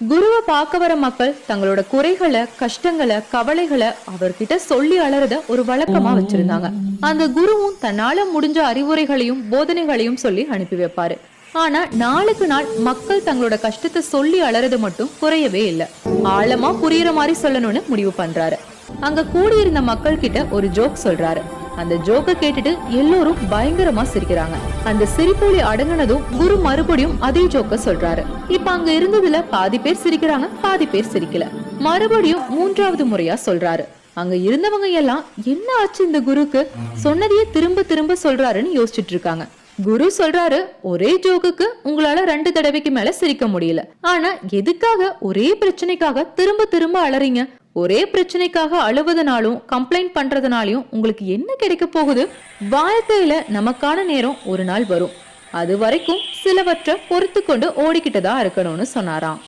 குருவை பார்க்க வர மக்கள் தங்களோட குறைகளை, கஷ்டங்களை, கவலைகளை அவர்கிட்ட சொல்லி அலறத ஒரு வழக்கமா வச்சிருந்தாங்க. அந்த குருவும் தன்னால முடிஞ்ச அறிவுரைகளையும் போதனைகளையும் சொல்லி அனுப்பி வைப்பாரு. ஆனா நாளுக்கு நாள் மக்கள் தங்களோட கஷ்டத்தை சொல்லி அலறது மட்டும் குறையவே இல்லை. ஆழமா புரியுற மாதிரி சொல்லணும்னு முடிவு பண்றாரு. அங்க கூடியிருந்த மக்கள் கிட்ட ஒரு ஜோக் சொல்றாரு. அந்த ஜோக்க கேட்டுட்டு எல்லோரும் பயங்கரமா சிரிக்கிறாங்க. அந்த சிரிப்பொலி அடங்கினதும் குரு மறுபடியும் அதே ஜோக்க சொல்றாரு. இப்ப அங்க இருந்ததுல பாதி பேர் சிரிக்கிறாங்க, பாதி பேர் சிரிக்கல. மறுபடியும் 3வது முறையா சொல்றாரு. அங்க இருந்தவங்க எல்லாம் என்ன ஆச்சு இந்த குருக்கு, சொன்னதையே திரும்ப திரும்ப சொல்றாருன்னு யோசிச்சுட்டு இருக்காங்க. குரு சொல்றாரு, ஒரே ஜோக்குக்கு உங்களால 2 தடவைக்கு மேல சிரிக்க முடியல. ஆனா எதுக்காக ஒரே பிரச்சனைக்காக திரும்ப திரும்ப அலறீங்க? ஒரே பிரச்சனைக்காக அழுவதனாலும் கம்ப்ளைண்ட் பண்றதுனாலையும் உங்களுக்கு என்ன கிடைக்க போகுது? வாழ்க்கையில நமக்கான நேரம் ஒரு நாள் வரும். அது வரைக்கும் சிலவற்றை பொறுத்து கொண்டு ஓடிக்கிட்டுதான் இருக்கணும்னு சொன்னாராம்.